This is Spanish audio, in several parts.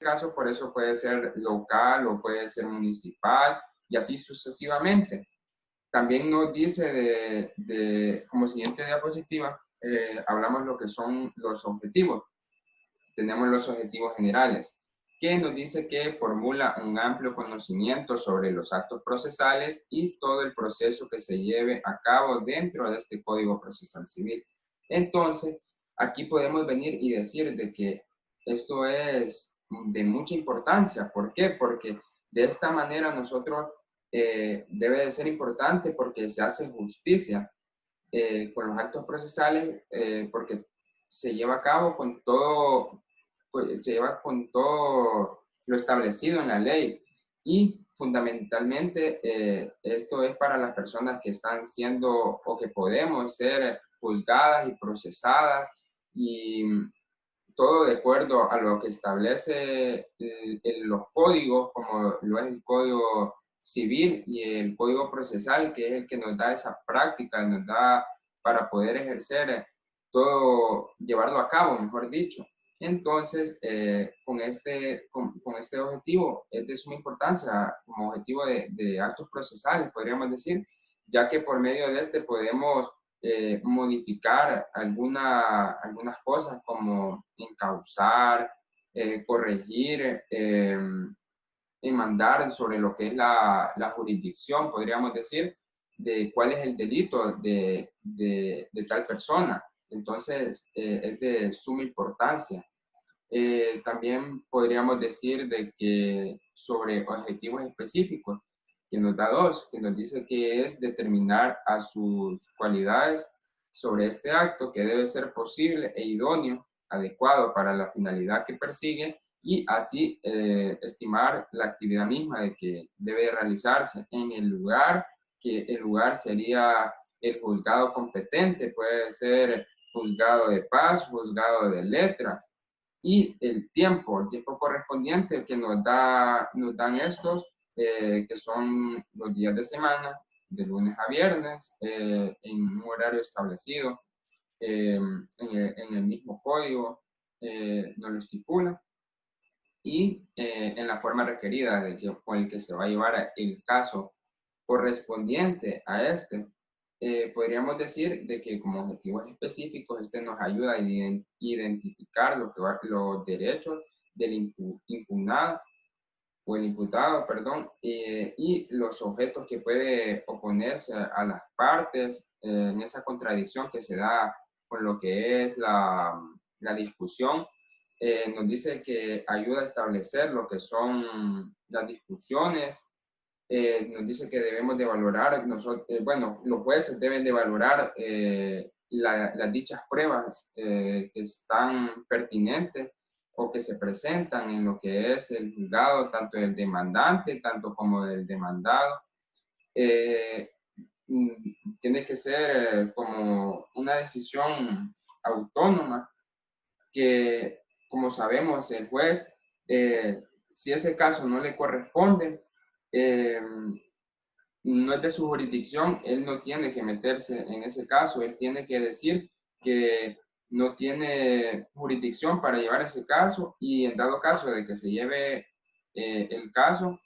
caso, por eso puede ser local o puede ser municipal y así sucesivamente. También nos dice como siguiente diapositiva, hablamos lo que son los objetivos. Tenemos los objetivos generales, que nos dice que formula un amplio conocimiento sobre los actos procesales y todo el proceso que se lleve a cabo dentro de este Código Procesal Civil. Entonces, aquí podemos venir y decir de que esto es de mucha importancia. ¿Por qué? Porque de esta manera nosotros debe de ser importante porque se hace justicia con los actos procesales, porque se lleva a cabo con todo, pues, se lleva con todo lo establecido en la ley y fundamentalmente esto es para las personas que están siendo o que podemos ser juzgadas y procesadas y todo de acuerdo a lo que establece los códigos, como lo es el Código Civil y el Código Procesal, que es el que nos da esa práctica, nos da para poder ejercer todo, llevarlo a cabo, mejor dicho. Entonces, con este objetivo es de suma importancia, como objetivo de actos procesales, podríamos decir, ya que por medio de este podemos modificar algunas cosas como encauzar, corregir, y mandar sobre lo que es la jurisdicción, podríamos decir, de cuál es el delito de tal persona. Entonces, es de suma importancia. También podríamos decir de que sobre objetivos específicos, que nos da dos, que nos dice que es determinar a sus cualidades sobre este acto que debe ser posible e idóneo, adecuado para la finalidad que persigue y así estimar la actividad misma de que debe realizarse en el lugar, que el lugar sería el juzgado competente, puede ser juzgado de paz, juzgado de letras, y el tiempo correspondiente que nos dan estos, que son los días de semana, de lunes a viernes, en un horario establecido, en el mismo código nos lo estipula, y en la forma requerida con el que se va a llevar el caso correspondiente a este. Podríamos decir de que como objetivos específicos, este nos ayuda a identificar los derechos del impugnado o el imputado, perdón, y los objetos que puede oponerse a las partes en esa contradicción que se da con lo que es la discusión. Nos dice que ayuda a establecer lo que son las discusiones. Nos dice que debemos de valorar, bueno, los jueces deben de valorar las dichas pruebas que están pertinentes o que se presentan en lo que es el juzgado, tanto del demandante, tanto como del demandado. Tiene que ser como una decisión autónoma que, como sabemos, el juez, si ese caso no le corresponde, no es de su jurisdicción, él no tiene que meterse en ese caso, él tiene que decir que no tiene jurisdicción para llevar ese caso y en dado caso de que se lleve el caso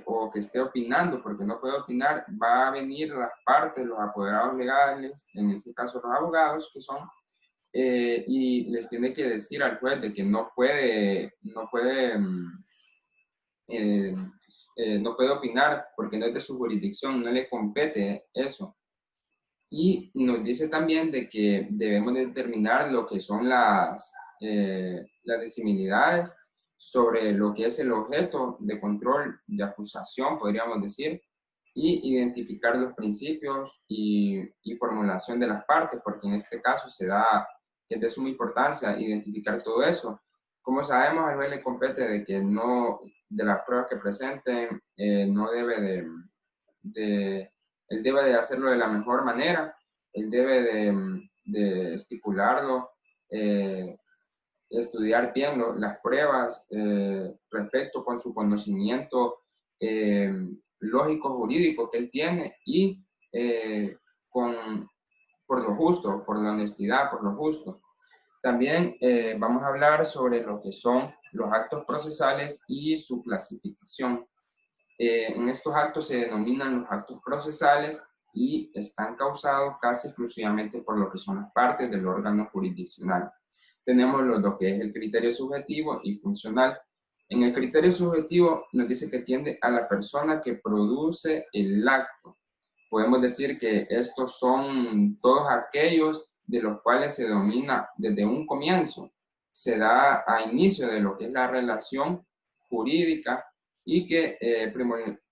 o que esté opinando, porque no puede opinar, va a venir las partes, los apoderados legales, en este caso los abogados que son, y les tiene que decir al juez de que no puede no puede opinar porque no es de su jurisdicción, no le compete eso. Y nos dice también de que debemos determinar lo que son las disimilidades sobre lo que es el objeto de control de acusación, podríamos decir, y identificar los principios y formulación de las partes, porque en este caso se da que es de suma importancia identificar todo eso. Como sabemos, al juez le compete de que no, de las pruebas que presenten, no debe él debe de hacerlo de la mejor manera, él debe de estipularlo, estudiar bien las pruebas respecto con su conocimiento lógico jurídico que él tiene y por lo justo, por la honestidad, por lo justo. También vamos a hablar sobre lo que son los actos procesales y su clasificación. En estos actos se denominan los actos procesales y están causados casi exclusivamente por lo que son las partes del órgano jurisdiccional. Tenemos lo que es el criterio subjetivo y funcional. En el criterio subjetivo nos dice que tiende a la persona que produce el acto. Podemos decir que estos son todos aquellos de los cuales se domina desde un comienzo, se da a inicio de lo que es la relación jurídica y que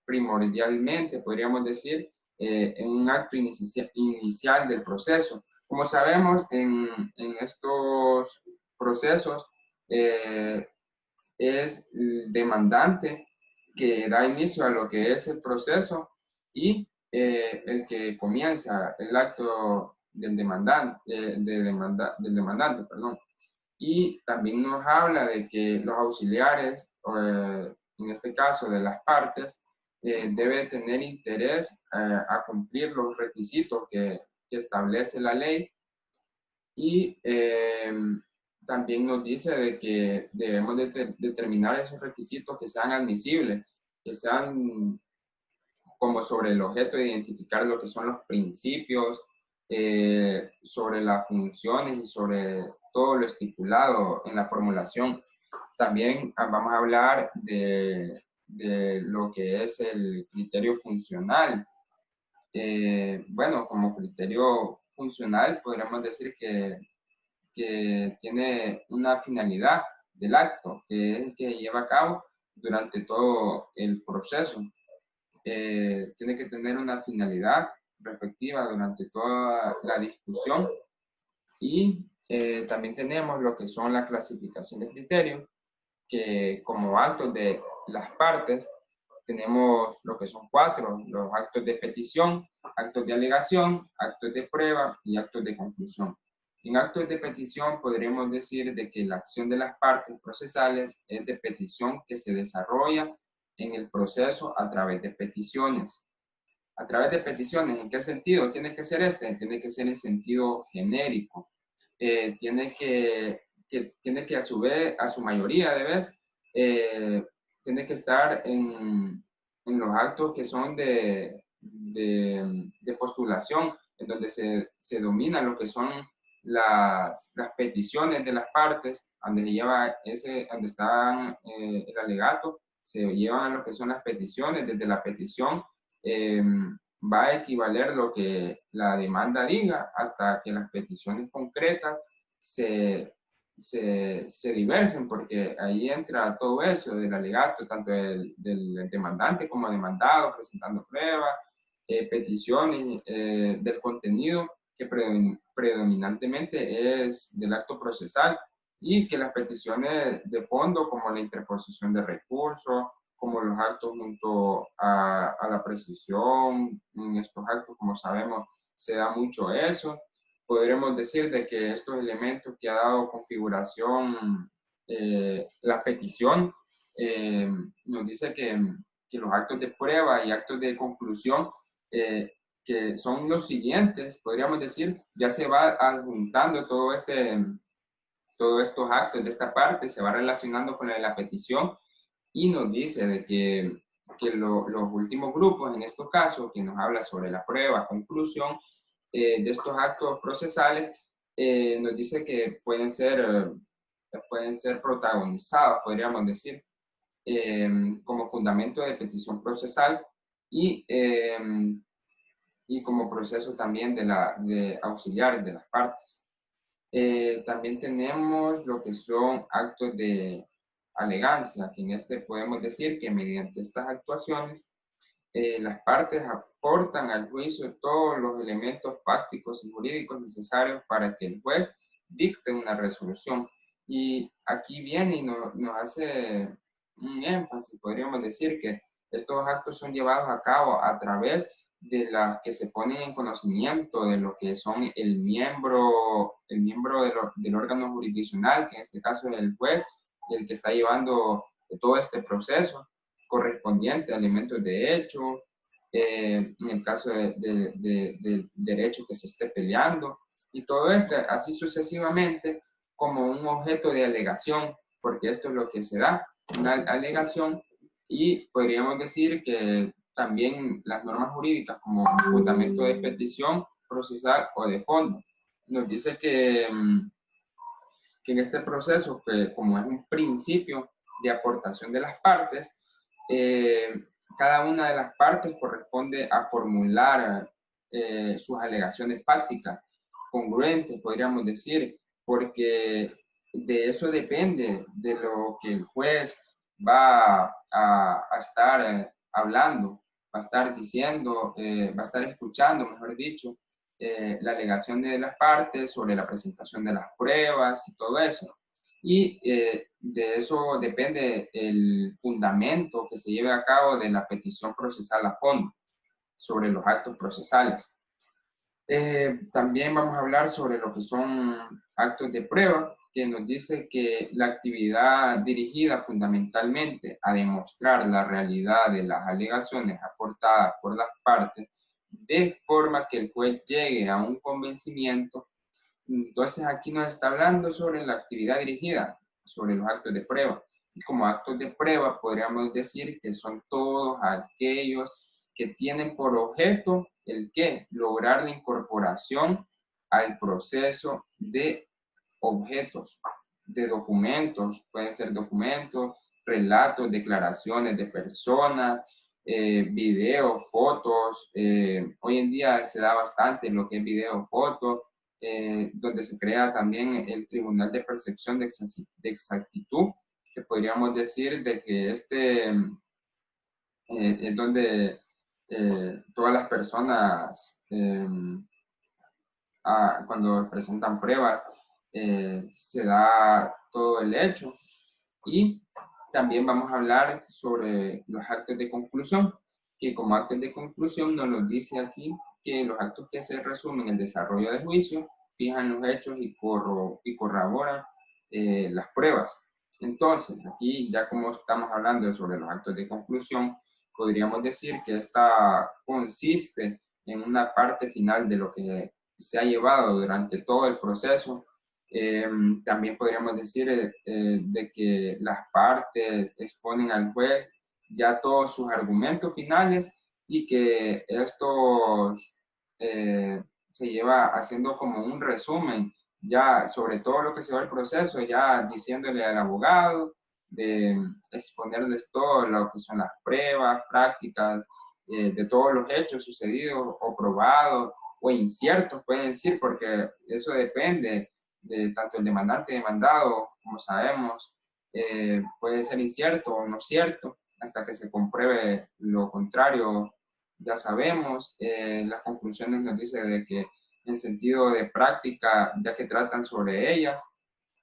primordialmente podríamos decir en un acto inicial del proceso. Como sabemos, en estos procesos es el demandante que da inicio a lo que es el proceso y el que comienza el acto del demandante, perdón. Y también nos habla de que los auxiliares, en este caso de las partes, debe tener interés a cumplir los requisitos que establece la ley y también nos dice de que debemos determinar esos requisitos que sean admisibles, que sean como sobre el objeto de identificar lo que son los principios, sobre las funciones y sobre todo lo estipulado en la formulación. También vamos a hablar de lo que es el criterio funcional. Bueno, como criterio funcional podríamos decir que tiene una finalidad del acto, que es el que lleva a cabo durante todo el proceso. Tiene que tener una finalidad respectiva durante toda la discusión y también tenemos lo que son la clasificación de criterios, que como actos de las partes tenemos lo que son 4, los actos de petición, actos de alegación, actos de prueba y actos de conclusión. En actos de petición podríamos decir de que la acción de las partes procesales es de petición que se desarrolla en el proceso a través de peticiones. A través de peticiones, ¿en qué sentido? Tiene que ser tiene que ser en sentido genérico. Tiene que a su vez, a su mayoría de veces, tiene que estar en los actos que son de postulación, en donde se domina lo que son las peticiones de las partes, donde se lleva donde está el alegato, se llevan a lo que son las peticiones. Desde la petición va a equivaler lo que la demanda diga hasta que las peticiones concretas se diversen, porque ahí entra todo eso del alegato, tanto del demandante como demandado, presentando pruebas, peticiones del contenido que predominantemente es del acto procesal, y que las peticiones de fondo, como la interposición de recursos, como los actos junto a la precisión, en estos actos, como sabemos, se da mucho eso. Podremos decir de que estos elementos que ha dado configuración la petición, nos dice que los actos de prueba y actos de conclusión, que son los siguientes, podríamos decir, ya se va adjuntando todos estos actos de esta parte, se va relacionando con la petición, y nos dice de que los últimos grupos, en estos casos, que nos habla sobre la prueba, conclusión, de estos actos procesales, nos dice que pueden ser protagonizados, podríamos decir, como fundamento de petición procesal y como proceso también de auxiliares de las partes. También tenemos lo que son actos de alegancia, que en podemos decir que mediante estas actuaciones las partes aportan al juicio todos los elementos fácticos y jurídicos necesarios para que el juez dicte una resolución. Y aquí viene y nos hace un énfasis, podríamos decir, que estos actos son llevados a cabo a través de las que se ponen en conocimiento de lo que son el miembro del órgano jurisdiccional, que en este caso es el juez, el que está llevando todo este proceso correspondiente a elementos de hecho, en el caso de derecho que se esté peleando, y todo esto así sucesivamente como un objeto de alegación, porque esto es lo que se da, una alegación, y podríamos decir que también las normas jurídicas como fundamento de petición procesal o de fondo. Nos dice que en este proceso, que como es un principio de aportación de las partes, cada una de las partes corresponde a formular sus alegaciones fácticas, congruentes, podríamos decir, porque de eso depende de lo que el juez va a estar hablando, va a estar diciendo, va a estar escuchando, mejor dicho, la alegación de las partes sobre la presentación de las pruebas y todo eso. Y de eso depende el fundamento que se lleve a cabo de la petición procesal a fondo sobre los actos procesales. También vamos a hablar sobre lo que son actos de prueba, que nos dice que la actividad dirigida fundamentalmente a demostrar la realidad de las alegaciones aportadas por las partes de forma que el juez llegue a un convencimiento. Entonces aquí nos está hablando sobre la actividad dirigida, sobre los actos de prueba. Y como actos de prueba podríamos decir que son todos aquellos que tienen por objeto el qué, lograr la incorporación al proceso de objetos, de documentos, pueden ser documentos, relatos, declaraciones de personas, videos, fotos. Hoy en día se da bastante lo que es video, foto, donde se crea también el Tribunal de Percepción de Exactitud, que podríamos decir de que es donde todas las personas, cuando presentan pruebas, se da todo el hecho. Y también vamos a hablar sobre los actos de conclusión, que como actos de conclusión nos dice aquí que los actos que se resumen en el desarrollo de juicio fijan los hechos y corroboran las pruebas. Entonces, aquí ya como estamos hablando sobre los actos de conclusión, podríamos decir que esta consiste en una parte final de lo que se ha llevado durante todo el proceso. También podríamos decir de que las partes exponen al juez ya todos sus argumentos finales y que estos se lleva haciendo como un resumen ya sobre todo lo que se va el proceso, ya diciéndole al abogado, de exponerles todo lo que son las pruebas, prácticas, de todos los hechos sucedidos o probados o inciertos, pueden decir, porque eso depende de tanto el demandante y demandado, como sabemos, puede ser incierto o no cierto, hasta que se compruebe lo contrario, ya sabemos. Las conclusiones nos dicen de que en sentido de práctica, ya que tratan sobre ellas,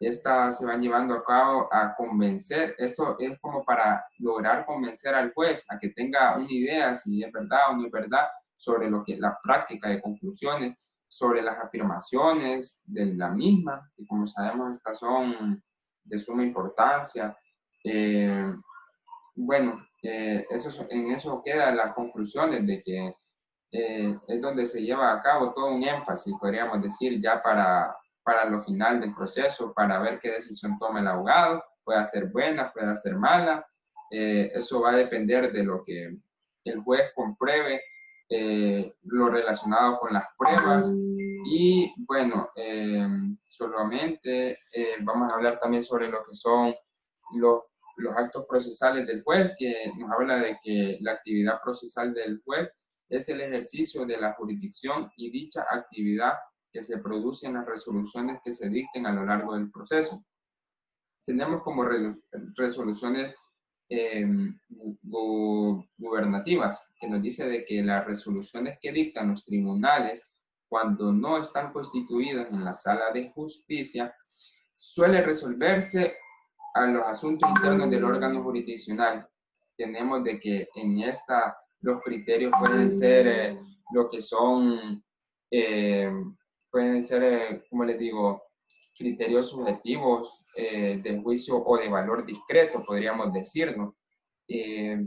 estas se van llevando a cabo a convencer. Esto es como para lograr convencer al juez a que tenga una idea si es verdad o no es verdad sobre lo que la práctica de conclusiones, sobre las afirmaciones de la misma, y como sabemos estas son de suma importancia. Bueno, en eso quedan las conclusiones de que es donde se lleva a cabo todo un énfasis, podríamos decir, ya para lo final del proceso, para ver qué decisión toma el abogado, puede ser buena, puede ser mala. Eso va a depender de lo que el juez compruebe, lo relacionado con las pruebas. Y bueno, solamente vamos a hablar también sobre lo que son los actos procesales del juez, que nos habla de que la actividad procesal del juez es el ejercicio de la jurisdicción y dicha actividad que se produce en las resoluciones que se dicten a lo largo del proceso. Tenemos como resoluciones gubernativas, que nos dice de que las resoluciones que dictan los tribunales cuando no están constituidas en la sala de justicia suele resolverse a los asuntos internos del órgano jurisdiccional. Tenemos de que en esta los criterios pueden ser lo que son, pueden ser, como les digo, criterios subjetivos de juicio o de valor discreto, podríamos decirlo.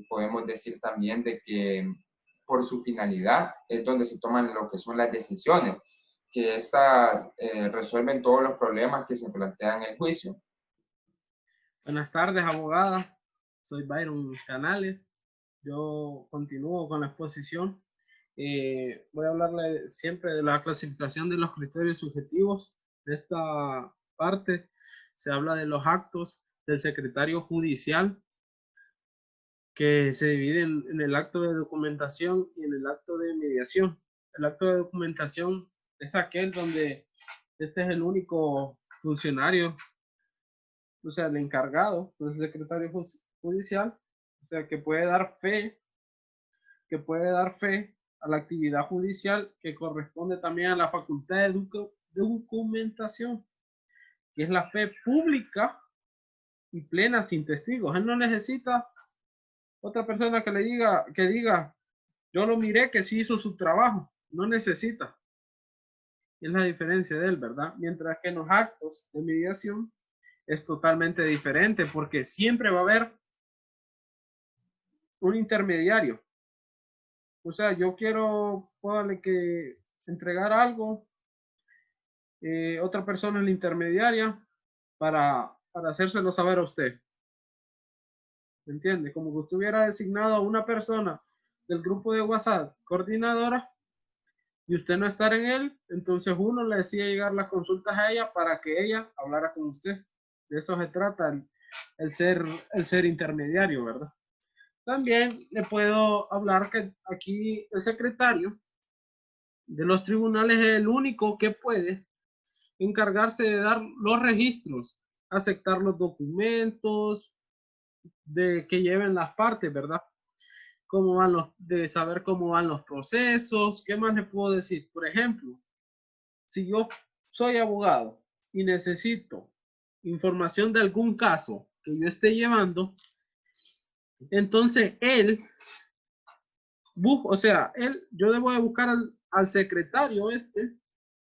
Podemos decir también de que por su finalidad es donde se toman lo que son las decisiones. que éstas resuelven todos los problemas que se plantean en el juicio. Buenas tardes, abogada. Soy Byron Canales. Yo continúo con la exposición. Voy a hablarle siempre de la clasificación de los criterios subjetivos. De esta parte se habla de los actos del secretario judicial, que se dividen en el acto de documentación y en el acto de mediación. El acto de documentación es aquel donde este es el único funcionario, o sea, el encargado, el secretario judicial, o sea, que puede dar fe a la actividad judicial, que corresponde también a la facultad de documentación, que es la fe pública y plena sin testigos. Él no necesita otra persona que le diga, yo lo miré que sí hizo su trabajo. No necesita. Es la diferencia de él, ¿verdad? Mientras que en los actos de mediación es totalmente diferente, porque siempre va a haber un intermediario. O sea, yo quiero, póngale que entregar algo, otra persona es la intermediaria para hacérselo saber a usted. ¿Me entiende? Como que usted hubiera designado a una persona del grupo de WhatsApp coordinadora y usted no estar en él, entonces uno le decía llegar las consultas a ella para que ella hablara con usted. De eso se trata el ser intermediario, ¿verdad? También le puedo hablar que aquí el secretario de los tribunales es el único que puede encargarse de dar los registros, aceptar los documentos, de que lleven las partes, ¿verdad? De saber cómo van los procesos. ¿Qué más le puedo decir? Por ejemplo, si yo soy abogado y necesito información de algún caso que yo esté llevando, entonces yo debo de buscar al secretario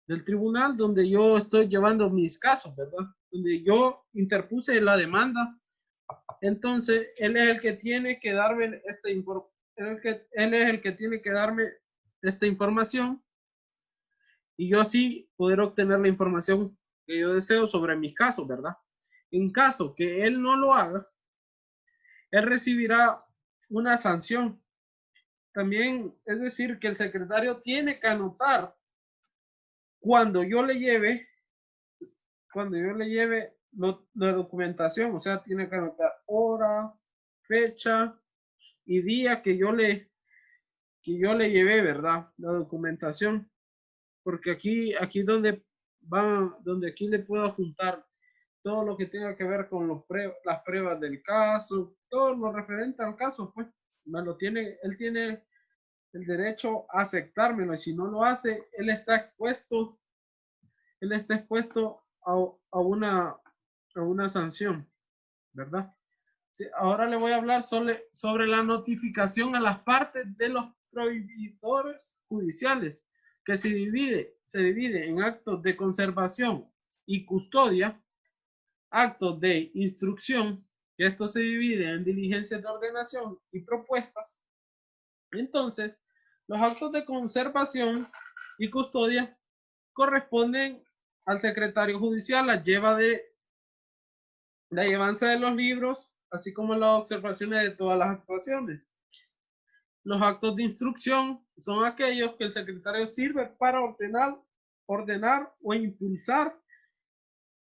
del tribunal donde yo estoy llevando mis casos, ¿verdad? Donde yo interpuse la demanda. Entonces, él es el que tiene que darme él es el que tiene que darme esta información y yo así poder obtener la información que yo deseo sobre mis casos, ¿verdad? En caso que él no lo haga, él recibirá una sanción. También es decir que el secretario tiene que anotar cuando yo le lleve la documentación, o sea, tiene que anotar hora, fecha y día que yo le llevé, ¿verdad? La documentación, porque aquí donde aquí le puedo juntar todo lo que tenga que ver con las pruebas del caso, todo lo referente al caso, pues, él tiene el derecho a aceptármelo, y si no lo hace, él está expuesto a una sanción, ¿verdad? Sí, ahora le voy a hablar sobre la notificación a las partes de los prohibidores judiciales, que se divide en actos de conservación y custodia, actos de instrucción, que esto se divide en diligencias de ordenación y propuestas. Entonces, los actos de conservación y custodia corresponden al secretario judicial, la llevanza de los libros, así como las observaciones de todas las actuaciones. Los actos de instrucción son aquellos que el secretario sirve para ordenar o impulsar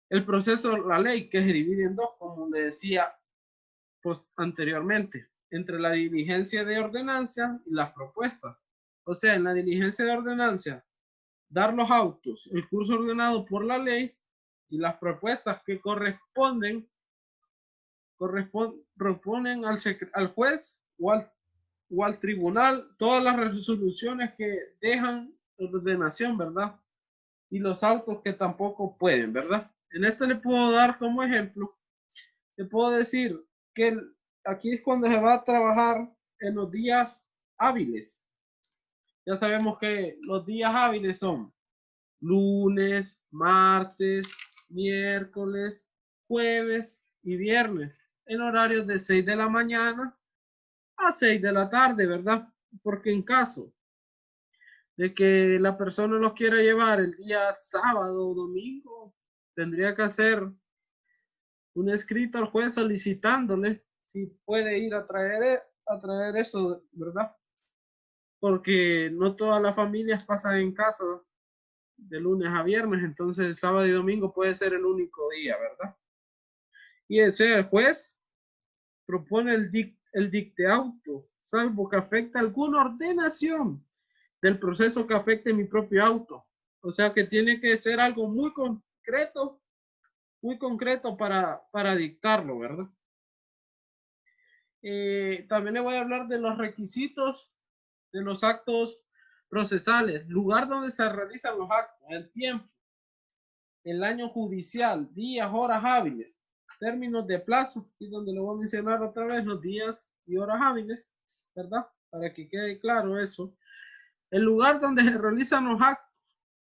el proceso de la ley, que se divide en dos, como le decía anteriormente, entre la diligencia de ordenancia y las propuestas. O sea, en la diligencia de ordenancia, dar los autos, el curso ordenado por la ley, y las propuestas que corresponden al juez o al tribunal, todas las resoluciones que dejan ordenación, ¿verdad? Y los autos que tampoco pueden, ¿verdad? En este le puedo dar como ejemplo, le puedo decir que aquí es cuando se va a trabajar en los días hábiles. Ya sabemos que los días hábiles son lunes, martes, miércoles, jueves y viernes, en horarios de 6 de la mañana a 6 de la tarde, ¿verdad? Porque en caso de que la persona los quiera llevar el día sábado o domingo, tendría que hacer un escrito al juez solicitándole si puede ir a traer eso, ¿verdad? Porque no todas las familias pasan en casa de lunes a viernes, entonces sábado y domingo puede ser el único día, ¿verdad? Y ese el juez propone el dicteauto, salvo que afecte alguna ordenación del proceso que afecte mi propio auto. O sea que tiene que ser algo muy concreto para dictarlo, ¿verdad? También le voy a hablar de los requisitos de los actos procesales, lugar donde se realizan los actos, el tiempo, el año judicial, días, horas hábiles, términos de plazo, y donde lo voy a mencionar otra vez, los días y horas hábiles, ¿verdad? Para que quede claro eso. El lugar donde se realizan los actos,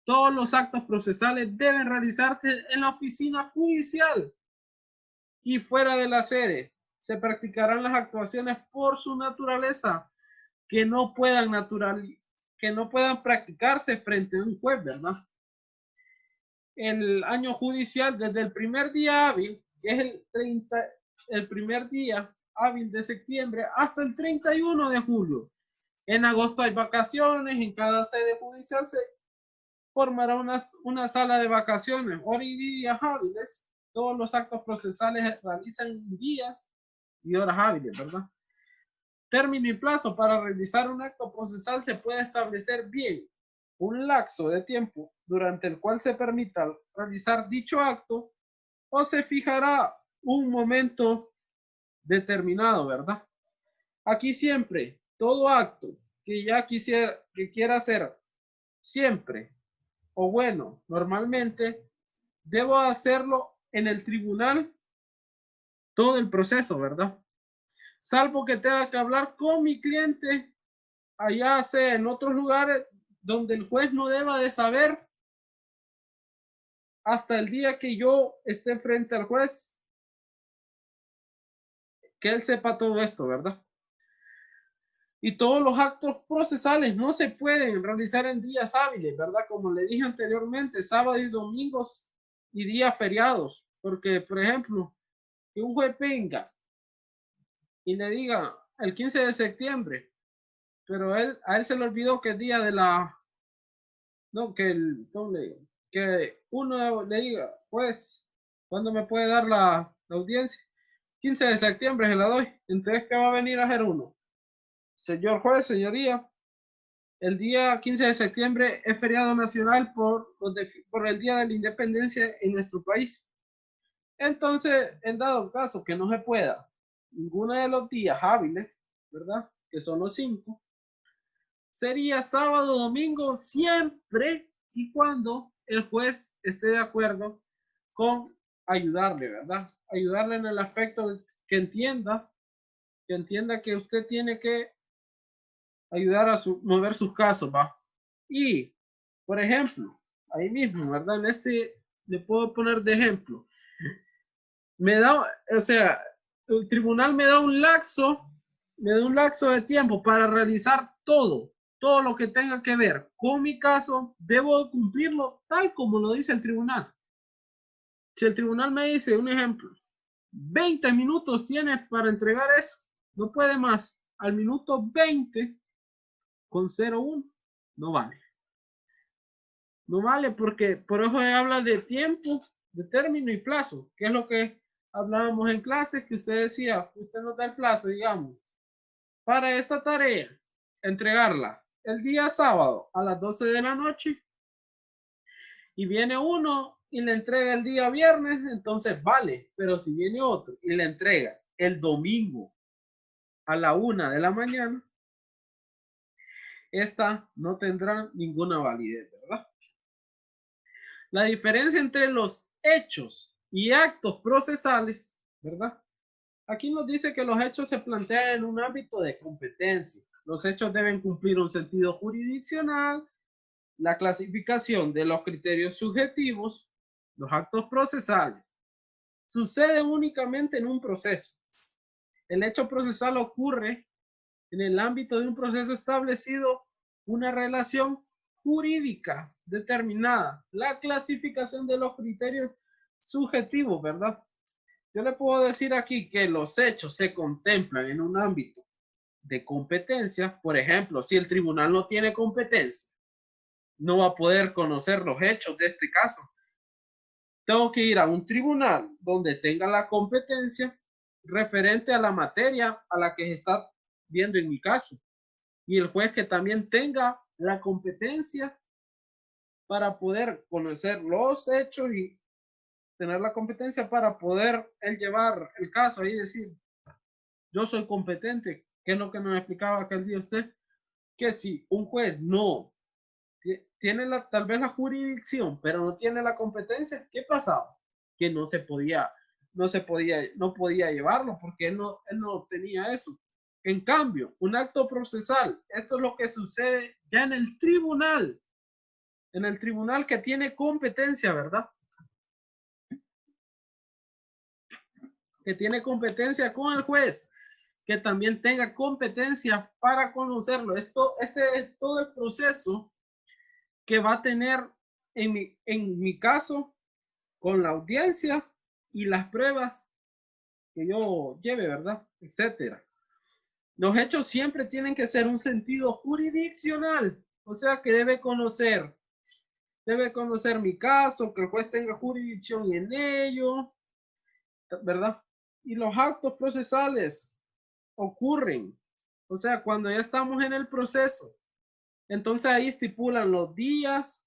todos los actos procesales deben realizarse en la oficina judicial y fuera de la sede. Se practicarán las actuaciones por su naturaleza que no puedan practicarse frente a un juez, ¿verdad? El año judicial desde el primer día hábil, que es el primer día hábil de septiembre, hasta el 31 de julio. En agosto hay vacaciones, en cada sede judicial se formará una sala de vacaciones, horas y días hábiles. Todos los actos procesales se realizan en días y horas hábiles, ¿verdad? Término y plazo para realizar un acto procesal se puede establecer bien un lapso de tiempo durante el cual se permita realizar dicho acto o se fijará un momento determinado, ¿verdad? Aquí siempre, todo acto que quiera hacer siempre, o bueno, normalmente, debo hacerlo en el tribunal todo el proceso, ¿verdad? Salvo que tenga que hablar con mi cliente, allá sea en otros lugares donde el juez no deba de saber hasta el día que yo esté frente al juez, que él sepa todo esto, ¿verdad? Y todos los actos procesales no se pueden realizar en días hábiles, ¿verdad? Como le dije anteriormente, sábado y domingos y días feriados. Porque, por ejemplo, que un juez venga y le diga el 15 de septiembre, pero a él se le olvidó que es día de la... No, que uno le diga, pues, ¿cuándo me puede dar la audiencia? 15 de septiembre se la doy. Entonces, ¿qué va a venir a hacer uno? Señor juez, señoría, el día 15 de septiembre es feriado nacional por el Día de la Independencia en nuestro país. Entonces, en dado caso que no se pueda ninguno de los días hábiles, ¿verdad? Que son los 5, sería sábado, domingo, siempre y cuando el juez esté de acuerdo con ayudarle, ¿verdad? Ayudarle en el aspecto que entienda que usted tiene que ayudar a mover sus casos, ¿va? Y, por ejemplo, ahí mismo, ¿verdad? En este le puedo poner de ejemplo. El tribunal me da un lapso de tiempo para realizar todo lo que tenga que ver con mi caso, debo cumplirlo tal como lo dice el tribunal. Si el tribunal me dice, un ejemplo, 20 minutos tienes para entregar eso, no puede más, al minuto 20 con 01, no vale. No vale porque por eso habla de tiempo, de término y plazo, que es lo que hablábamos en clase, que usted decía, usted nos da el plazo, digamos, para esta tarea, entregarla el día sábado a las 12 de la noche y viene uno y le entrega el día viernes, entonces vale, pero si viene otro y le entrega el domingo a la 1 de la mañana, esta no tendrá ninguna validez, ¿verdad? La diferencia entre los hechos y actos procesales, ¿verdad? Aquí nos dice que los hechos se plantean en un ámbito de competencia. Los hechos deben cumplir un sentido jurisdiccional, la clasificación de los criterios subjetivos, los actos procesales. Suceden únicamente en un proceso. El hecho procesal ocurre en el ámbito de un proceso establecido una relación jurídica determinada, la clasificación de los criterios subjetivos, ¿verdad? Yo le puedo decir aquí que los hechos se contemplan en un ámbito de competencia. Por ejemplo, si el tribunal no tiene competencia, no va a poder conocer los hechos de este caso. Tengo que ir a un tribunal donde tenga la competencia referente a la materia a la que se está viendo en mi caso. Y el juez que también tenga la competencia para poder conocer los hechos y tener la competencia para poder él llevar el caso y decir, yo soy competente, que es lo que nos explicaba aquel día usted, que si un juez no tiene tal vez la jurisdicción, pero no tiene la competencia, ¿qué pasaba? Que no podía llevarlo porque él no tenía eso. En cambio, un acto procesal, esto es lo que sucede ya en el tribunal que tiene competencia, ¿verdad? Que tiene competencia con el juez, que también tenga competencia para conocerlo. Este es todo el proceso que va a tener en mi caso con la audiencia y las pruebas que yo lleve, ¿verdad? Etcétera. Los hechos siempre tienen que ser un sentido jurisdiccional, o sea que debe conocer mi caso, que el juez tenga jurisdicción en ello, ¿verdad? Y los actos procesales ocurren, o sea, cuando ya estamos en el proceso, entonces ahí estipulan los días,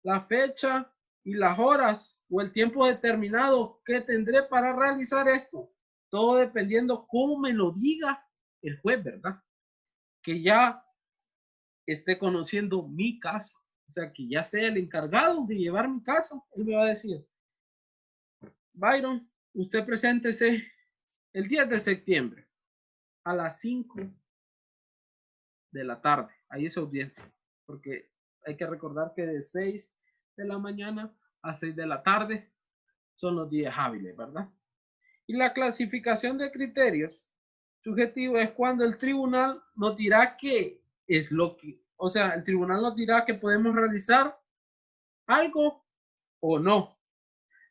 la fecha y las horas o el tiempo determinado que tendré para realizar esto. Todo dependiendo cómo me lo diga el juez, ¿verdad? Que ya esté conociendo mi caso. O sea, que ya sea el encargado de llevar mi caso. Él me va a decir, Byron, usted preséntese el 10 de septiembre a las 5 de la tarde. Ahí es audiencia. Porque hay que recordar que de 6 de la mañana a 6 de la tarde son los días hábiles, ¿verdad? Y la clasificación de criterios subjetivos es cuando el tribunal nos dirá qué es lo que, o sea, el tribunal nos dirá que podemos realizar algo o no,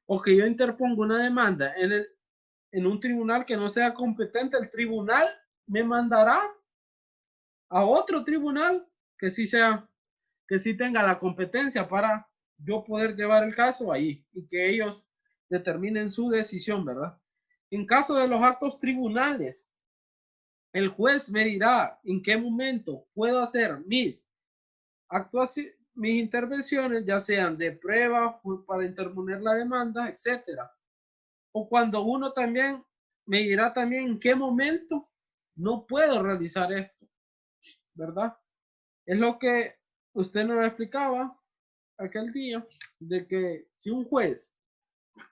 o que yo interpongo una demanda en un tribunal que no sea competente, el tribunal me mandará a otro tribunal que sí tenga la competencia para yo poder llevar el caso ahí y que ellos determinen su decisión, ¿verdad? En caso de los actos tribunales, el juez me dirá en qué momento puedo hacer mis intervenciones, ya sean de prueba para interponer la demanda, etcétera. O cuando uno también me dirá también en qué momento no puedo realizar esto, ¿verdad? Es lo que usted nos explicaba aquel día, de que si un juez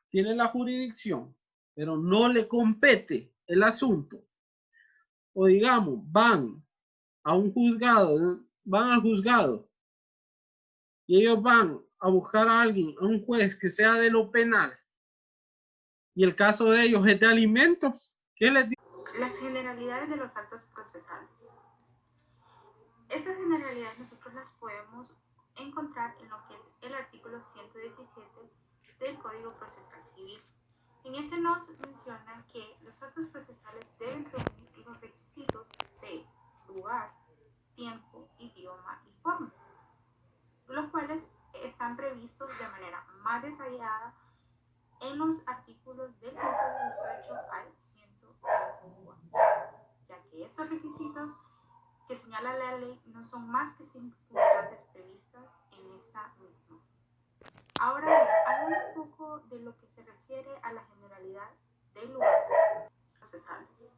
tiene la jurisdicción, pero no le compete el asunto, o digamos, van al juzgado y ellos van a buscar a alguien, a un juez que sea de lo penal, y el caso de ellos es de alimentos, ¿qué les digo? Las generalidades de los actos procesales. Estas generalidades nosotros las podemos encontrar en lo que es el artículo 117 del Código Procesal Civil. En este nos menciona que los actos procesales deben reunir los requisitos de lugar, tiempo, idioma y forma, los cuales están previstos de manera más detallada en los artículos del 118 al 124, ya que estos requisitos que señala la ley no son más que circunstancias previstas en esta misma. Ahora bien, hablando un poco de lo que se refiere a la generalidad de lugares procesales.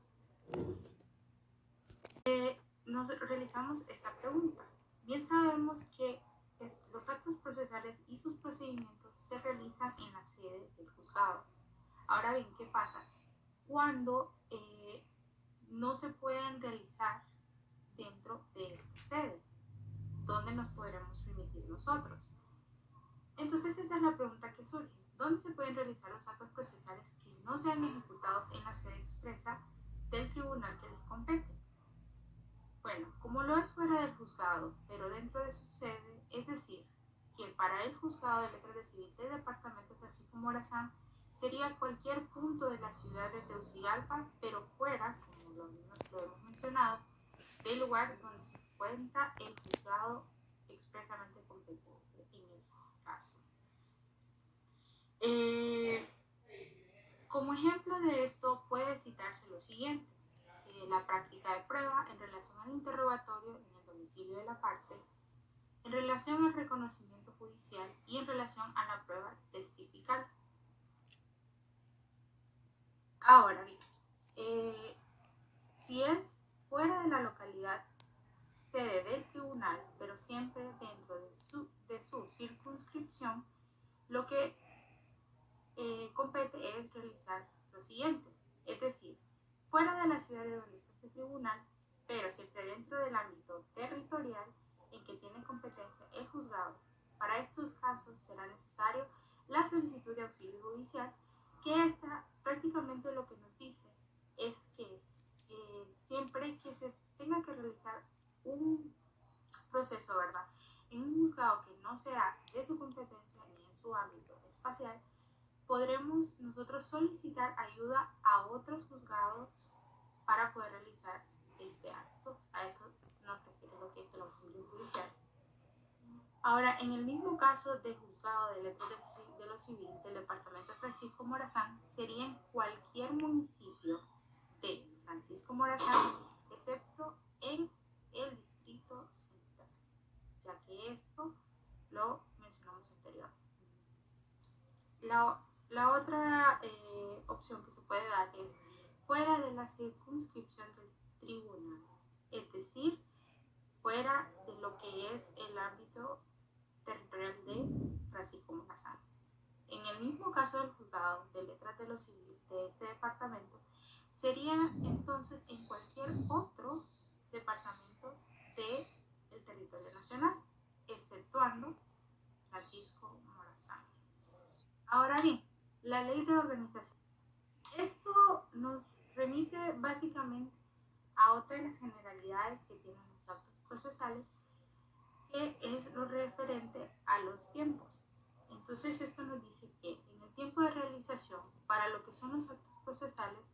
Nos realizamos esta pregunta. Bien sabemos que los actos procesales y sus procedimientos se realizan en la sede del juzgado. Ahora bien, ¿qué pasa? Cuando no se pueden realizar dentro de esta sede, ¿dónde nos podremos remitir nosotros? Entonces esa es la pregunta que surge. ¿Dónde se pueden realizar los actos procesales que no sean ejecutados en la sede expresa del tribunal que les compete? Bueno, como lo es fuera del juzgado, pero dentro de su sede, es decir, que para el juzgado de letras de civil del departamento Francisco Morazán sería cualquier punto de la ciudad de Tegucigalpa, pero fuera, como lo hemos mencionado, del lugar donde se encuentra el juzgado expresamente competente en ese caso. Como ejemplo de esto puede citarse lo siguiente: la práctica de prueba en relación al interrogatorio en el domicilio de la parte, en relación al reconocimiento judicial y en relación a la prueba testifical. Ahora bien, si es fuera de la localidad sede del tribunal, pero siempre dentro de su circunscripción, lo que compete es realizar lo siguiente, es decir, fuera de la ciudad de donde está este tribunal, pero siempre dentro del ámbito territorial en que tiene competencia el juzgado. Para estos casos será necesario la solicitud de auxilio judicial, que esta prácticamente lo que nos dice es que siempre que se tenga que realizar un proceso, ¿verdad?, en un juzgado que no sea de su competencia ni en su ámbito espacial, podremos nosotros solicitar ayuda a otros juzgados para poder realizar este acto. A eso nos refiere lo que es el auxilio judicial. Ahora, en el mismo caso del juzgado de letras de lo civil del departamento Francisco Morazán, sería en cualquier municipio de Francisco Morazán, excepto en el distrito central, ya que esto lo mencionamos anteriormente. La otra opción que se puede dar es fuera de la circunscripción del tribunal, es decir, fuera de lo que es el ámbito territorial de Francisco Morazán. En el mismo caso del juzgado de letras de lo civil de este departamento, sería entonces en cualquier otro departamento del territorio nacional, exceptuando Francisco Morazán. Ahora bien, la ley de organización. Esto nos remite básicamente a otra de las generalidades que tienen los actos procesales, que es lo referente a los tiempos. Entonces esto nos dice que en el tiempo de realización, para lo que son los actos procesales,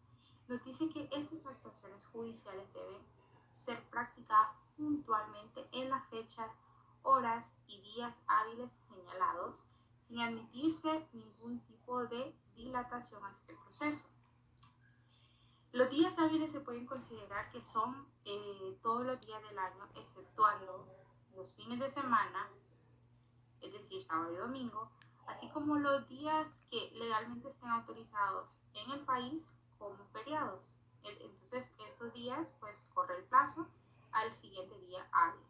nos dice que esas actuaciones judiciales deben ser practicadas puntualmente en las fechas, horas y días hábiles señalados, sin admitirse ningún tipo de dilatación a este proceso. Los días hábiles se pueden considerar que son todos los días del año, exceptuando los fines de semana, es decir, sábado y domingo, así como los días que legalmente estén autorizados en el país como feriados. Entonces, estos días, pues, corre el plazo al siguiente día hábil,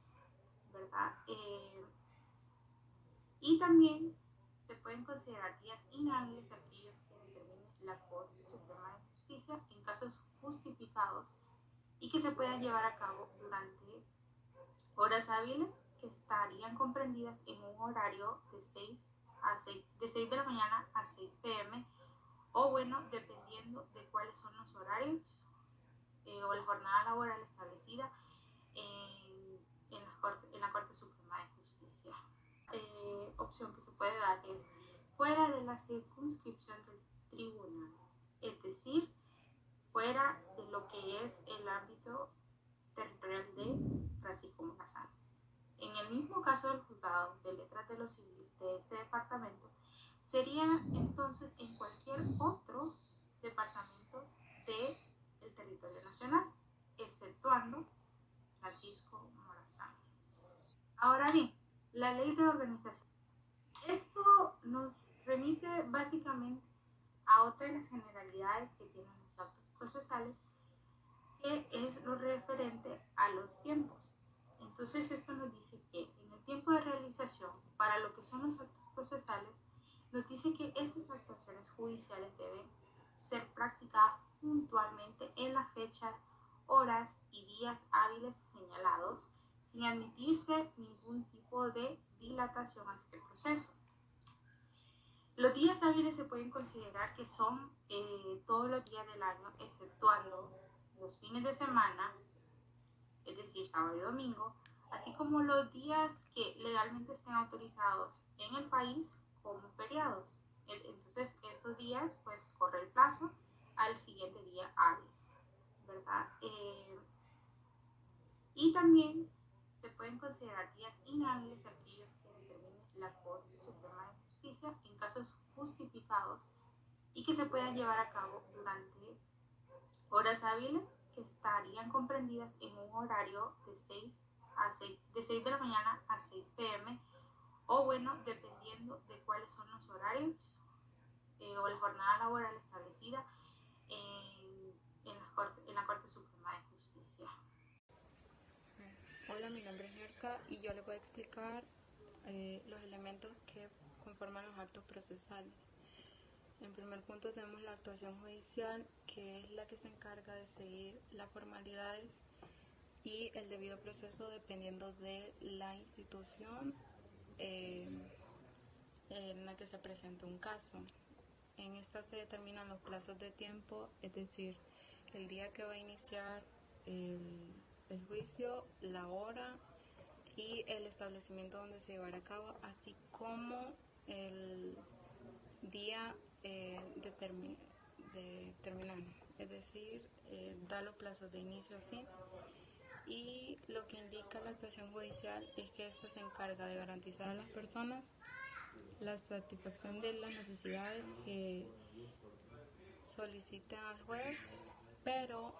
¿verdad? Y también se pueden considerar días inhábiles aquellos que determine la Corte Suprema de Justicia en casos justificados y que se puedan llevar a cabo durante horas hábiles que estarían comprendidas en un horario de 6 de la mañana a 6 p.m. o bueno, dependiendo de cuáles son los horarios o la jornada laboral establecida en la Corte Suprema de Justicia. Opción que se puede dar es fuera de la circunscripción del tribunal, es decir, fuera de lo que es el ámbito territorial de Francisco Morazán. En el mismo caso del juzgado de letras de lo civil de este departamento, sería entonces en cualquier otro departamento del territorio nacional, exceptuando Francisco Morazán. Ahora bien, la ley de organización. Esto nos remite básicamente a otra de las generalidades que tienen los actos procesales, que es lo referente a los tiempos. Entonces esto nos dice que en el tiempo de realización, para lo que son los actos procesales, nos dice que esas actuaciones judiciales deben ser practicadas puntualmente en las fechas, horas y días hábiles señalados, sin admitirse ningún tipo de dilatación a este proceso. Los días hábiles se pueden considerar que son todos los días del año, exceptuando los fines de semana, es decir, decir sábado y domingo, así como los días que legalmente estén autorizados en el país como feriados. Entonces, estos días, pues, corre el plazo al siguiente día hábil, ¿verdad? Y también se pueden considerar días inhábiles aquellos que determine la Corte Suprema de Justicia en casos justificados y que se puedan llevar a cabo durante horas hábiles que estarían comprendidas en un horario de 6 de la mañana a 6 p.m. o bueno, dependiendo de cuáles son los horarios o la jornada laboral establecida en la Corte Suprema de Justicia. Hola, mi nombre es Nerka y yo les voy a explicar los elementos que conforman los actos procesales. En primer punto tenemos la actuación judicial, que es la que se encarga de seguir las formalidades y el debido proceso dependiendo de la institución en la que se presente un caso. En esta se determinan los plazos de tiempo, es decir, el día que va a iniciar el juicio, la hora y el establecimiento donde se llevará a cabo, así como el día determinado, es decir, da los plazos de inicio a fin. Y lo que indica la actuación judicial es que esta se encarga de garantizar a las personas la satisfacción de las necesidades que soliciten al juez, pero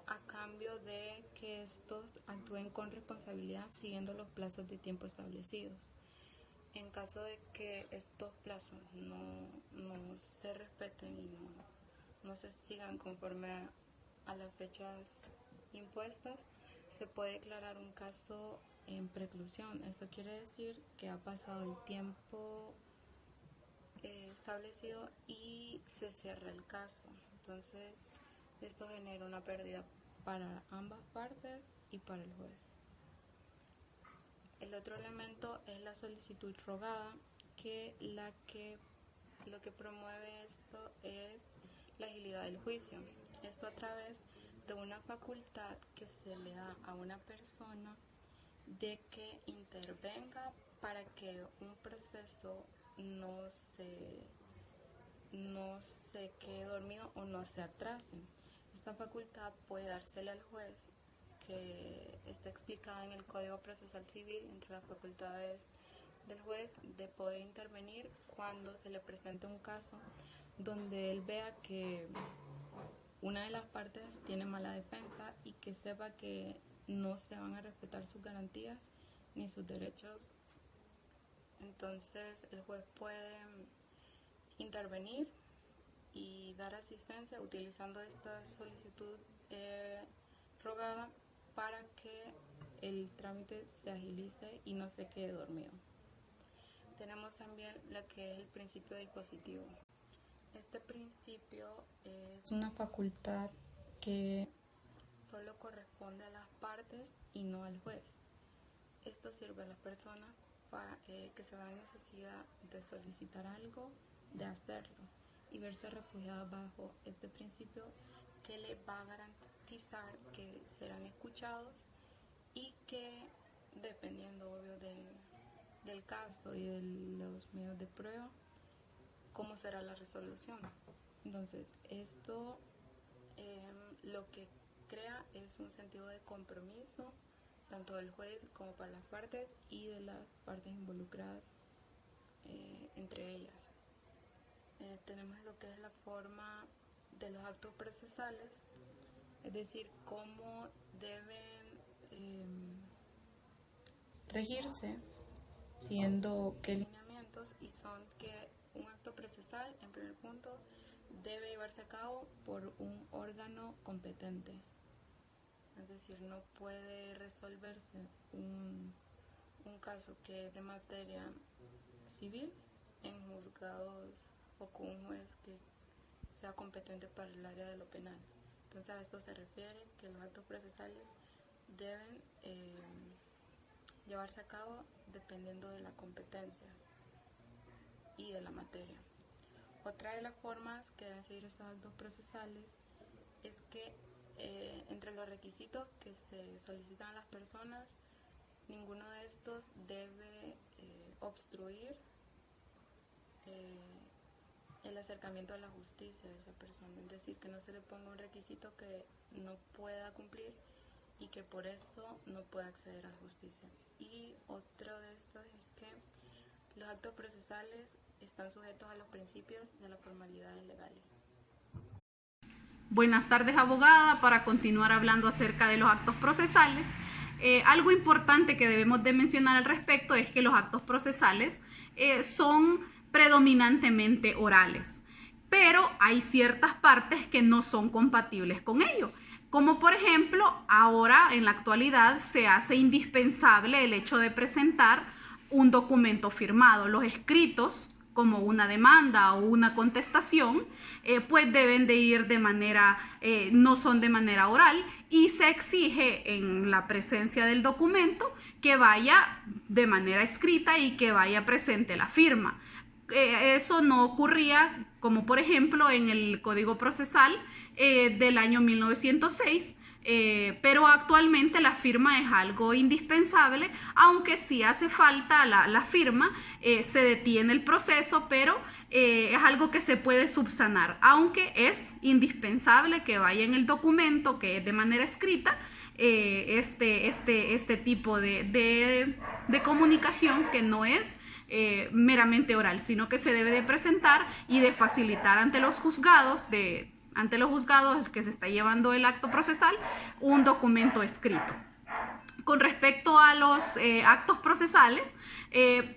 a cambio de que estos actúen con responsabilidad siguiendo los plazos de tiempo establecidos. En caso de que estos plazos no se respeten y no se sigan conforme a las fechas impuestas, se puede declarar un caso en preclusión. Esto quiere decir que ha pasado el tiempo establecido y se cierra el caso. Entonces, esto genera una pérdida para ambas partes y para el juez. El otro elemento es la solicitud rogada, que lo que promueve esto es la agilidad del juicio. Esto a través de una facultad que se le da a una persona de que intervenga para que un proceso no se quede dormido o no se atrase. Esta facultad puede dársele al juez, que está explicada en el Código Procesal Civil, entre las facultades del juez de poder intervenir cuando se le presente un caso donde él vea que una de las partes tiene mala defensa y que sepa que no se van a respetar sus garantías ni sus derechos. Entonces el juez puede intervenir y dar asistencia utilizando esta solicitud rogada para que el trámite se agilice y no se quede dormido. Tenemos también lo que es el principio dispositivo. Este principio es una facultad que solo corresponde a las partes y no al juez. Esto sirve a las personas para que se vean en necesidad de solicitar algo, de hacerlo y verse refugiadas bajo este principio, que le va a garantizar que serán escuchados y que, dependiendo obvio del caso y de los medios de prueba, cómo será la resolución. Entonces, esto lo que crea es un sentido de compromiso tanto del juez como para las partes y de las partes involucradas entre ellas. Tenemos lo que es la forma de los actos procesales, es decir, cómo deben regirse, siendo que lineamientos, y son que un acto procesal, en primer punto, debe llevarse a cabo por un órgano competente. Es decir, no puede resolverse un caso que es de materia civil en juzgados o con un juez que sea competente para el área de lo penal. Entonces a esto se refiere que los actos procesales deben llevarse a cabo dependiendo de la competencia y de la materia. Otra de las formas que deben seguir estos actos procesales es que Entre los requisitos que se solicitan a las personas, ninguno de estos debe obstruir el acercamiento a la justicia de esa persona, es decir, que no se le ponga un requisito que no pueda cumplir y que por eso no pueda acceder a la justicia. Y otro de estos es que los actos procesales están sujetos a los principios de las formalidades legales. Buenas tardes, abogada. Para continuar hablando acerca de los actos procesales, algo importante que debemos de mencionar al respecto es que los actos procesales son predominantemente orales, pero hay ciertas partes que no son compatibles con ello. Como por ejemplo, ahora en la actualidad se hace indispensable el hecho de presentar un documento firmado. Los escritos, como una demanda o una contestación, pues deben de ir de manera, no son de manera oral, y se exige en la presencia del documento que vaya de manera escrita y que vaya presente la firma. Eso no ocurría, como por ejemplo en el Código Procesal del año 1906, pero actualmente la firma es algo indispensable, aunque sí hace falta la firma, se detiene el proceso, pero es algo que se puede subsanar, aunque es indispensable que vaya en el documento, que es de manera escrita, este tipo de comunicación que no es meramente oral, sino que se debe de presentar y de facilitar ante los juzgados que se está llevando el acto procesal un documento escrito. Con respecto a los actos procesales,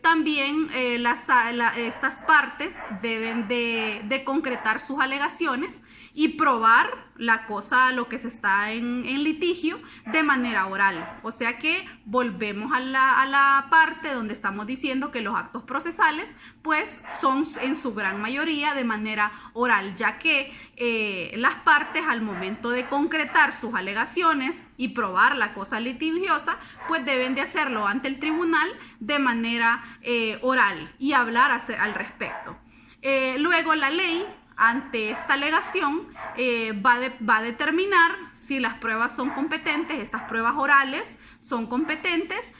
también estas partes deben de concretar sus alegaciones y probar lo que se está en litigio de manera oral. O sea que volvemos a la parte donde estamos diciendo que los actos procesales pues son en su gran mayoría de manera oral, ya que las partes al momento de concretar sus alegaciones y probar la cosa litigiosa pues deben de hacerlo ante el tribunal de manera oral y hablar al respecto. Luego la ley, ante esta alegación, va a determinar si las pruebas son competentes, estas pruebas orales son competentes,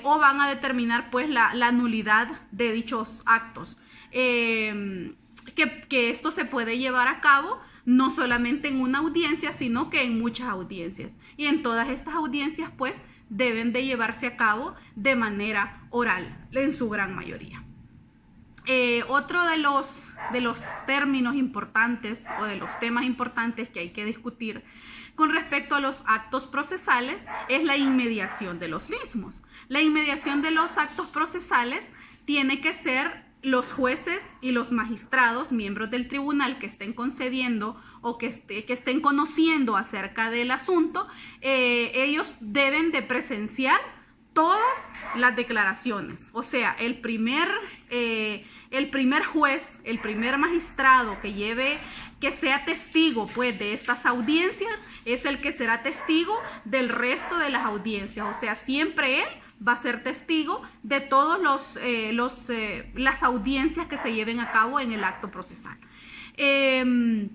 o van a determinar pues la nulidad de dichos actos. Que esto se puede llevar a cabo no solamente en una audiencia, sino que en muchas audiencias. Y en todas estas audiencias pues deben de llevarse a cabo de manera oral, en su gran mayoría. Otro de los términos importantes o de los temas importantes que hay que discutir con respecto a los actos procesales es la inmediación de los mismos. La inmediación de los actos procesales tiene que ser los jueces y los magistrados, miembros del tribunal que estén concediendo o que estén conociendo acerca del asunto, ellos deben de presenciar todas las declaraciones. O sea, el primer juez, el primer magistrado que sea testigo pues de estas audiencias es el que será testigo del resto de las audiencias. O sea, siempre él va a ser testigo de todas las audiencias que se lleven a cabo en el acto procesal. De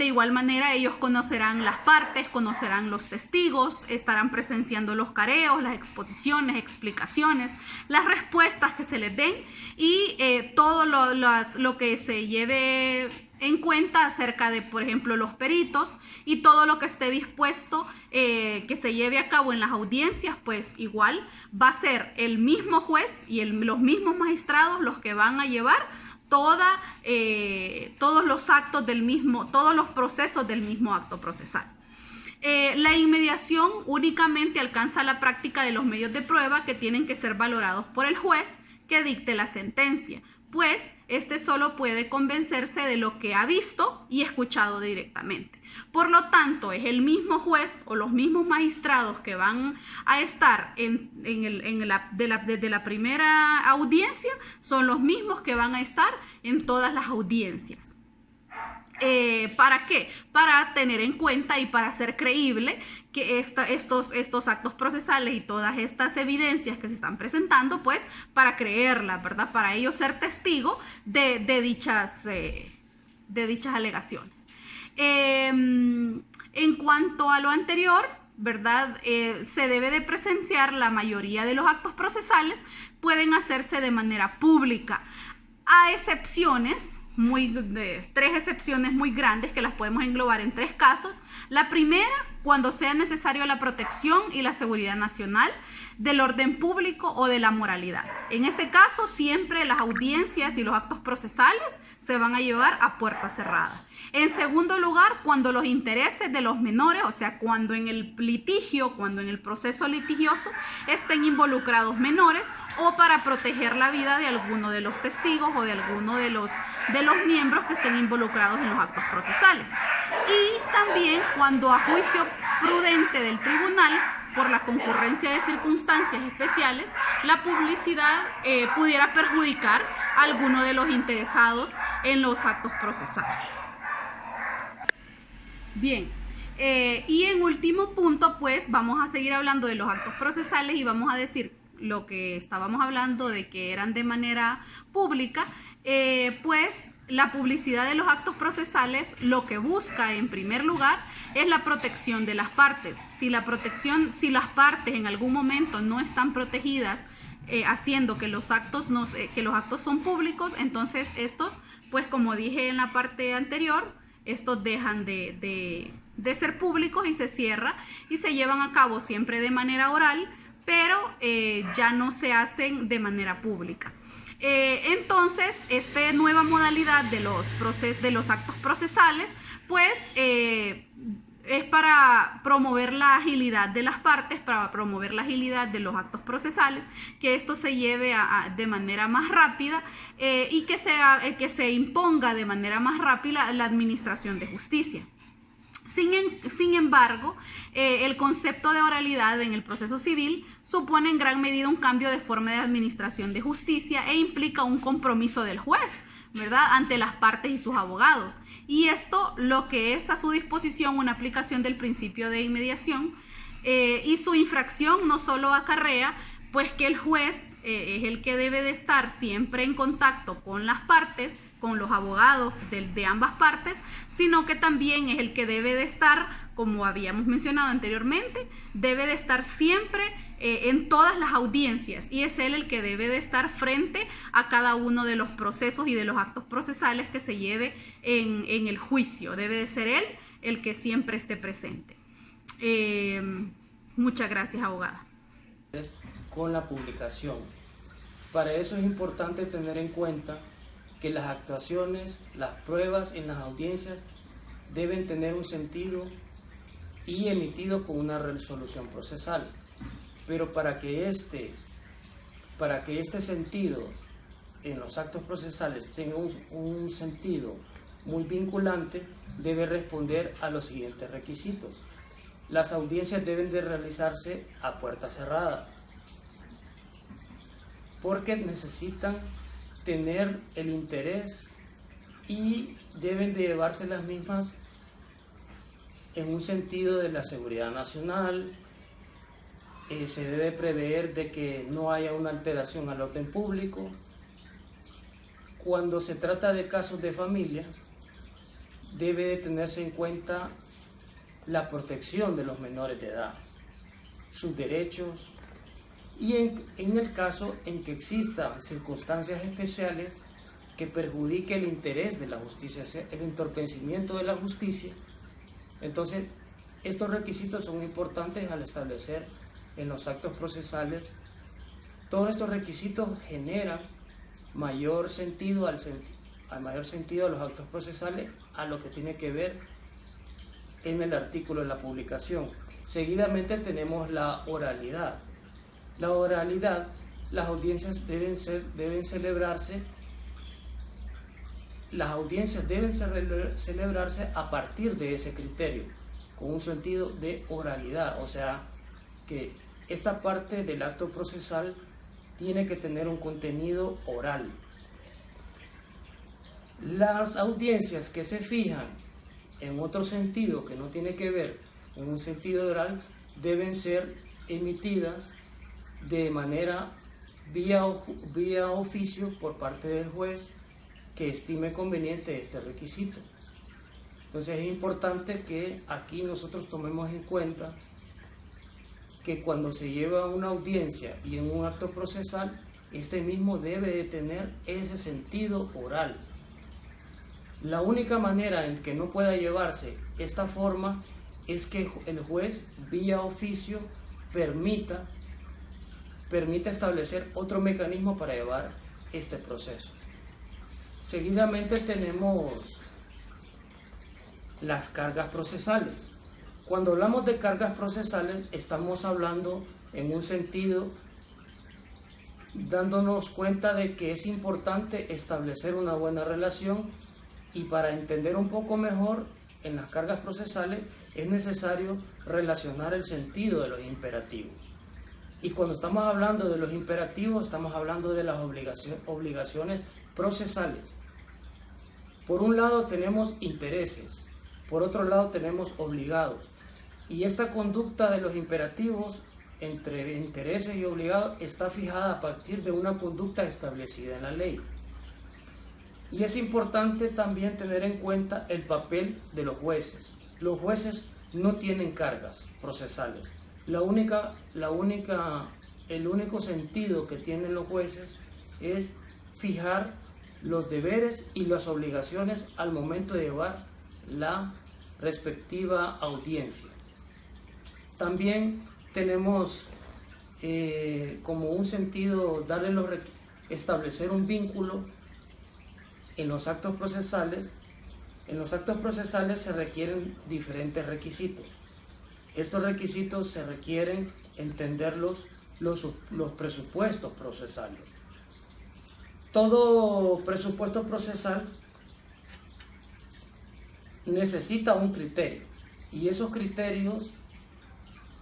igual manera, ellos conocerán las partes, conocerán los testigos, estarán presenciando los careos, las exposiciones, explicaciones, las respuestas que se les den y todo lo que se lleve en cuenta acerca de, por ejemplo, los peritos y todo lo que esté dispuesto que se lleve a cabo en las audiencias, pues igual va a ser el mismo juez y los mismos magistrados los que van a llevar todos los actos del mismo, todos los procesos del mismo acto procesal. La inmediación únicamente alcanza la práctica de los medios de prueba que tienen que ser valorados por el juez que dicte la sentencia, pues este solo puede convencerse de lo que ha visto y escuchado directamente. Por lo tanto, es el mismo juez o los mismos magistrados que van a estar desde la primera audiencia, son los mismos que van a estar en todas las audiencias. ¿Para qué? Para tener en cuenta y para hacer creíble que estos actos procesales y todas estas evidencias que se están presentando, pues para creerlas, ¿verdad? Para ellos ser testigo de dichas alegaciones. En cuanto a lo anterior, ¿verdad? Se debe de presenciar la mayoría de los actos procesales, pueden hacerse de manera pública, a excepciones, tres excepciones muy grandes que las podemos englobar en 3 casos. La primera, cuando sea necesario la protección y la seguridad nacional, del orden público o de la moralidad. En ese caso, siempre las audiencias y los actos procesales se van a llevar a puerta cerrada. En segundo lugar, cuando los intereses de los menores, o sea, cuando en el litigio, cuando en el proceso litigioso estén involucrados menores, o para proteger la vida de alguno de los testigos o de alguno de los miembros que estén involucrados en los actos procesales. Y también cuando a juicio prudente del tribunal, por la concurrencia de circunstancias especiales, la publicidad pudiera perjudicar a alguno de los interesados en los actos procesales. Bien, y en último punto, pues vamos a seguir hablando de los actos procesales y vamos a decir lo que estábamos hablando de que eran de manera pública. Pues la publicidad de los actos procesales lo que busca en primer lugar es la protección de las partes. Si las partes en algún momento no están protegidas, haciendo que los actos son públicos, entonces estos, pues como dije en la parte anterior, estos dejan de ser públicos y se cierra y se llevan a cabo siempre de manera oral, pero ya no se hacen de manera pública. Entonces, esta nueva modalidad de los actos procesales, pues es para promover la agilidad de las partes, para promover la agilidad de los actos procesales, que esto se lleve de manera más rápida y que se imponga de manera más rápida la administración de justicia. Sin embargo, el concepto de oralidad en el proceso civil supone en gran medida un cambio de forma de administración de justicia e implica un compromiso del juez, ¿verdad?, ante las partes y sus abogados. Y esto lo que es a su disposición una aplicación del principio de inmediación y su infracción no solo acarrea pues que el juez es el que debe de estar siempre en contacto con las partes, con los abogados de ambas partes, sino que también es el que debe de estar, como habíamos mencionado anteriormente, debe de estar siempre en todas las audiencias y es él el que debe de estar frente a cada uno de los procesos y de los actos procesales que se lleve en el juicio. Debe de ser él el que siempre esté presente. Muchas gracias, abogada. Con la publicación. Para eso es importante tener en cuenta que las actuaciones, las pruebas en las audiencias deben tener un sentido y emitido con una resolución procesal. Pero para que este sentido en los actos procesales tenga un sentido muy vinculante, debe responder a los siguientes requisitos. Las audiencias deben de realizarse a puerta cerrada, porque necesitan tener el interés y deben de llevarse las mismas en un sentido de la seguridad nacional. Se debe prever de que no haya una alteración al orden público. Cuando se trata de casos de familia, debe de tenerse en cuenta la protección de los menores de edad, sus derechos, y en el caso en que existan circunstancias especiales que perjudique el interés de la justicia, el entorpecimiento de la justicia, entonces estos requisitos son importantes al establecer en los actos procesales. Todos estos requisitos generan mayor sentido al mayor sentido de los actos procesales a lo que tiene que ver en el artículo de la publicación. Seguidamente tenemos la oralidad. La oralidad, las audiencias deben celebrarse a partir de ese criterio, con un sentido de oralidad, o sea, que esta parte del acto procesal tiene que tener un contenido oral. Las audiencias que se fijan en otro sentido que no tiene que ver en un sentido oral deben ser emitidas de manera vía oficio por parte del juez que estime conveniente este requisito. Entonces es importante que aquí nosotros tomemos en cuenta que cuando se lleva una audiencia y en un acto procesal, este mismo debe de tener ese sentido oral. La única manera en que no pueda llevarse esta forma es que el juez, vía oficio, permita establecer otro mecanismo para llevar este proceso. Seguidamente tenemos las cargas procesales. Cuando hablamos de cargas procesales, estamos hablando en un sentido dándonos cuenta de que es importante establecer una buena relación, y para entender un poco mejor en las cargas procesales es necesario relacionar el sentido de los imperativos. Y cuando estamos hablando de los imperativos, estamos hablando de las obligaciones procesales. Por un lado tenemos intereses, por otro lado tenemos obligados. Y esta conducta de los imperativos entre intereses y obligados está fijada a partir de una conducta establecida en la ley. Y es importante también tener en cuenta el papel de los jueces. Los jueces no tienen cargas procesales. El único sentido que tienen los jueces es fijar los deberes y las obligaciones al momento de llevar la respectiva audiencia. También tenemos como un sentido establecer un vínculo en los actos procesales. En los actos procesales se requieren diferentes requisitos. Estos requisitos se requieren entenderlos los presupuestos procesales. Todo presupuesto procesal necesita un criterio, y esos criterios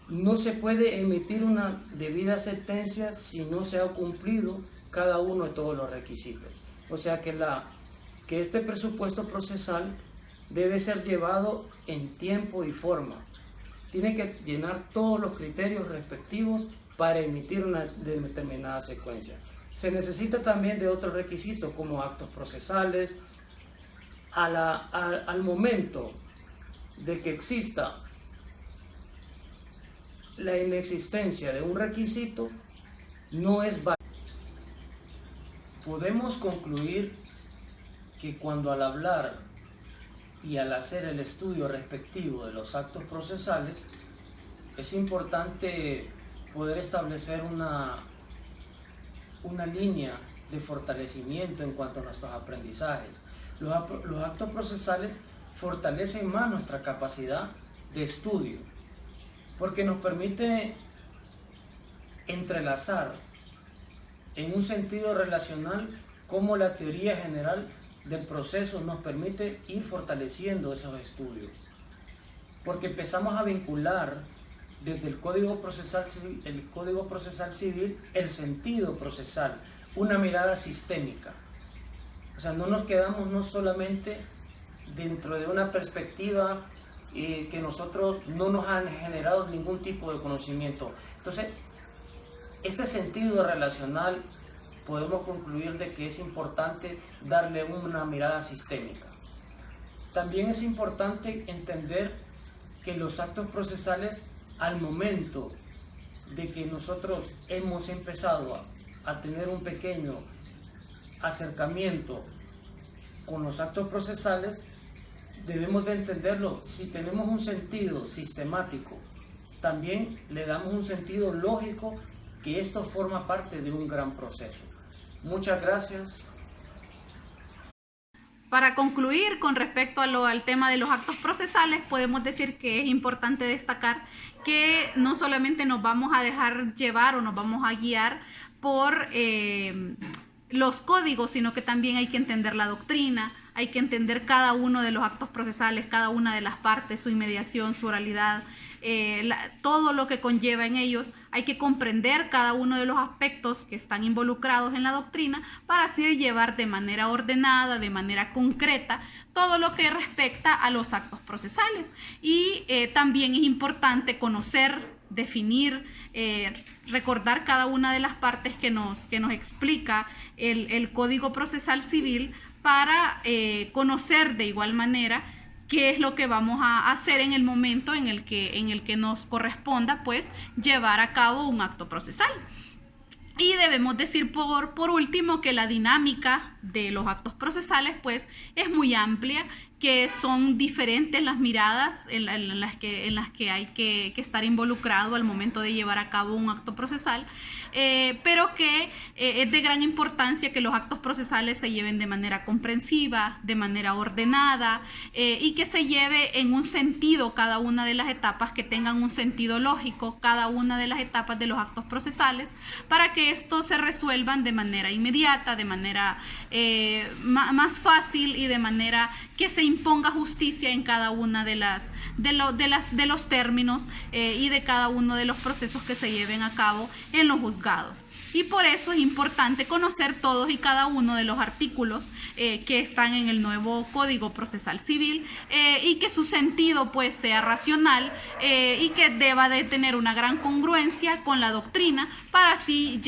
no se puede emitir una debida sentencia si no se ha cumplido cada uno de todos los requisitos. O sea que este presupuesto procesal debe ser llevado en tiempo y forma. Tiene que llenar todos los criterios respectivos para emitir una determinada secuencia. Se necesita también de otros requisitos como actos procesales. Al momento de que exista la inexistencia de un requisito, no es válido. Podemos concluir que cuando al hablar y al hacer el estudio respectivo de los actos procesales, es importante poder establecer una línea de fortalecimiento en cuanto a nuestros aprendizajes. Los actos procesales fortalecen más nuestra capacidad de estudio, porque nos permite entrelazar en un sentido relacional cómo la teoría general del proceso nos permite ir fortaleciendo esos estudios, porque empezamos a vincular desde el Código Procesal Civil el sentido procesal, una mirada sistémica. O sea, no nos quedamos no solamente dentro de una perspectiva que nosotros no nos han generado ningún tipo de conocimiento. Entonces, este sentido relacional podemos concluir de que es importante darle una mirada sistémica. También es importante entender que los actos procesales, al momento de que nosotros hemos empezado a tener un pequeño acercamiento con los actos procesales, debemos de entenderlo. Si tenemos un sentido sistemático, también le damos un sentido lógico, que esto forma parte de un gran proceso. Muchas gracias. Para concluir con respecto al tema de los actos procesales, podemos decir que es importante destacar que no solamente nos vamos a dejar llevar o nos vamos a guiar por los códigos, sino que también hay que entender la doctrina, hay que entender cada uno de los actos procesales, cada una de las partes, su inmediación, su oralidad, todo lo que conlleva en ellos. Hay que comprender cada uno de los aspectos que están involucrados en la doctrina para así llevar de manera ordenada, de manera concreta, todo lo que respecta a los actos procesales. Y también es importante conocer, definir, recordar cada una de las partes que nos explica el Código Procesal Civil, para conocer de igual manera qué es lo que vamos a hacer en el momento en el que nos corresponda pues llevar a cabo un acto procesal. Y debemos decir por último que la dinámica de los actos procesales pues es muy amplia, que son diferentes las miradas en las que hay que estar involucrado al momento de llevar a cabo un acto procesal, pero que es de gran importancia que los actos procesales se lleven de manera comprensiva, de manera ordenada, y que se lleve en un sentido cada una de las etapas, que tengan un sentido lógico cada una de las etapas de los actos procesales, para que estos se resuelvan de manera inmediata, de manera más fácil y de manera que se imponga justicia en cada una de los términos y de cada uno de los procesos que se lleven a cabo en los juzgados. Y por eso es importante conocer todos y cada uno de los artículos que están en el nuevo Código Procesal Civil, y que su sentido pues sea racional, y que deba de tener una gran congruencia con la doctrina para así